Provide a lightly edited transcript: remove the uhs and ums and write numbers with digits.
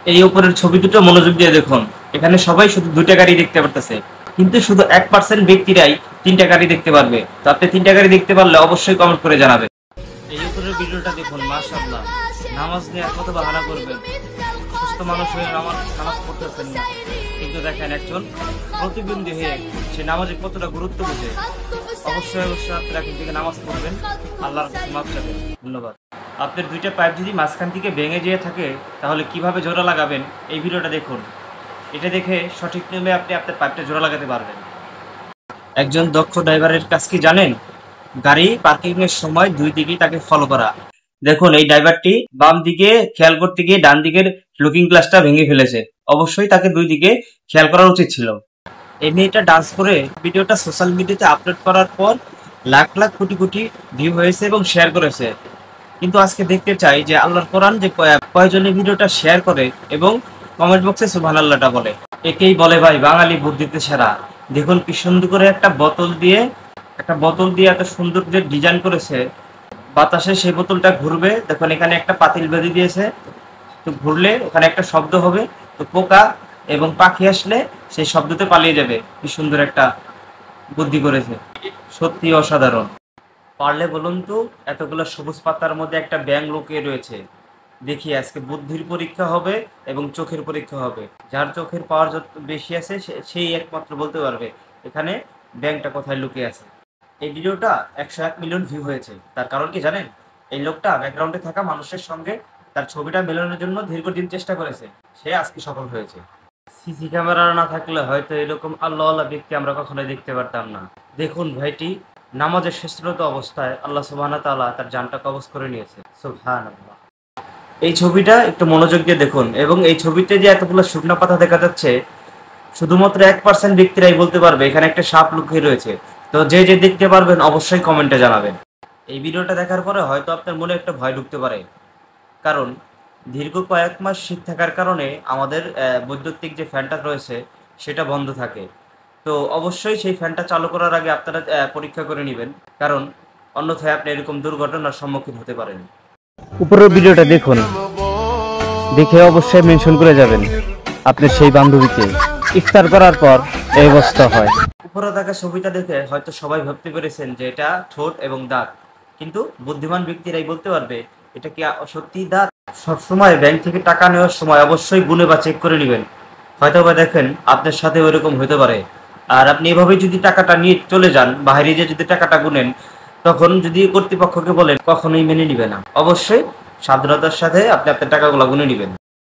এই উপরের ছবি দুটো মনোযোগ দিয়ে দেখুন। এখানে সবাই শুধু দুইটা গাড়ি দেখতে পারতেছে, কিন্তু শুধু 1% ব্যক্তিরাই তিনটা গাড়ি দেখতে পারবে। তো আপনি তিনটা গাড়ি দেখতে পারলে অবশ্যই কমেন্ট করে জানাবেন। এই উপরের ভিডিওটা দেখুন, মাশাআল্লাহ। নামাজ নিয়ে কত বাহানা করবেন, সুস্থ মানুষ হয়ে নামাজ পড়তেছেন না, কিন্তু দেখেন একজন প্রতিবন্ধী হয়ে সে নামাজে কতটা গুরুত্ব বুঝে। অবশ্যই অবশ্যই আপনারা এখন থেকে নামাজ পড়বেন, আল্লাহর কাছে মাফ চাবেন। ধন্যবাদ। আপনার দুইটা পাইপ যদি মাঝখান থেকে ভেঙে যেয়ে থাকে তাহলে কিভাবে জোড়া লাগাবেন এই ভিডিওটা দেখুন। এটা দেখে সঠিক নিয়মে আপনি আপনার পাইপটা জোড়া লাগাতে পারবেন। একজন দক্ষ ড্রাইভারের কাজ কি জানেন? গাড়ি পার্কিং এর সময় দুই দিকেই তাকে ফলো করা। দেখুন এই ড্রাইভারটি বাম দিকে খেয়াল করতে গিয়ে ডান দিকের লুকিং গ্লাসটা ভেঙে ফেলেছে। অবশ্যই তাকে দুই দিকে খেয়াল করা উচিত ছিল। এই মেয়েটা ডান্স করে ভিডিওটা সোশ্যাল মিডিয়াতে আপলোড করার পর লাখ লাখ কোটি কোটি ভিউ হয়েছে এবং শেয়ার করেছে। কিন্তু আজকে দেখতে চাই যে আল্লাহর কোরআন যে কয়জনে ভিডিওটা শেয়ার করে এবং কমেন্ট বক্সে সুবহানাল্লাহটা বলে। একেই বলে ভাই বাঙালি বুদ্ধিতে সেরা। দেখুন কি সুন্দর করে একটা বোতল দিয়ে এত সুন্দর যে ডিজাইন করেছে, বাতাসে সেই বোতলটা ঘুরবে। দেখুন এখানে একটা পাতিল বেঁধে দিয়েছে, তো ঘুরলে ওখানে একটা শব্দ হবে, তো পোকা এবং পাখি আসলে সেই শব্দতে পালিয়ে যাবে। কি সুন্দর একটা বুদ্ধি করেছে, সত্যি অসাধারণ। পারলে বলুন তো, এতগুলো সবুজ পাতার মধ্যে একটা ব্যাঙ লুকিয়ে রয়েছে। দেখি আজকে বুদ্ধির পরীক্ষা হবে এবং চোখের পরীক্ষা হবে। যার চোখের পাওয়ার যত বেশি আছে সেই একমাত্র বলতে পারবে এখানে ব্যাঙটা কোথায় লুকিয়ে আছে। এই ভিডিওটা 101 মিলিয়ন ভিউ হয়েছে। তার কারণ কি জানেন? এই লোকটা ব্যাকগ্রাউন্ডে থাকা মানুষের সঙ্গে তার ছবিটা মেলানোর জন্য দীর্ঘদিন চেষ্টা করেছে, সে আজকে সফল হয়েছে। সিসি ক্যামেরা না থাকলে হয়তো এরকম আল্লাহওয়ালা ব্যক্তি আমরা কখনোই দেখতে পারতাম না। দেখুন ভাইটি নামাজের শেষরত অবস্থায় আল্লাহ সুবহানাহু ওয়া তাআলা তার জানটা কবজ করে নিয়েছে। সুবহানাল্লাহ। এই ছবিটা একটু মনোযোগ দিয়ে দেখুন, এবং এই ছবিতে যে এতগুলো শুকনো পাতা দেখা যাচ্ছে, শুধুমাত্র 1% ব্যক্তিরাই বলতে পারবে এখানে একটা সাপ লুকিয়ে রয়েছে। তো যে যে দেখতে পারবেন অবশ্যই কমেন্টে জানাবেন। এই ভিডিওটা দেখার পরে হয়তো আপনার মনে একটা ভয় ঢুকতে পারে, কারণ দীর্ঘ কয়েক মাস শীত থাকার কারণে আমাদের বৈদ্যুতিক যে ফ্যানটা রয়েছে সেটা বন্ধ থাকে। তো অবশ্যই সেই ফ্যানটা চালু করার আগে আপনারা পরীক্ষা করে নেবেন, কারণ অন্যথায় আপনি এরকম দুর্ঘটনার সম্মুখীন হতে পারেন। উপরের ভিডিওটা দেখুন, দেখে অবশ্যই মেনশন করে যাবেন আপনার সেই বান্ধবীকে। ইফতার করার পর এই অবস্থা হয়। উপরে থাকা ছবিটা দেখে হয়তো সবাই ভাবতে পেরেছেন যে এটা ঠোঁট এবং দাঁত, কিন্তু বুদ্ধিমান ব্যক্তিরাই বলতে পারবে এটা কি সত্যি দাঁত। সবসময় ব্যাংক থেকে টাকা নেওয়ার সময় অবশ্যই গুনে বা চেক করে নেবেন, হয়তো বা দেখেন আপনার সাথে ওইরকম হতে পারে। আর আপনি এভাবে যদি টাকাটা নিয়ে চলে যান, বাইরে যে যদি টাকাটা গুনেন, তখন যদি কর্তৃপক্ষকে বলেন কখনোই মেনে নিবে না। অবশ্যই সাবধানতার সাথে আপনি আপনার টাকাগুলো গুনে নেবেন।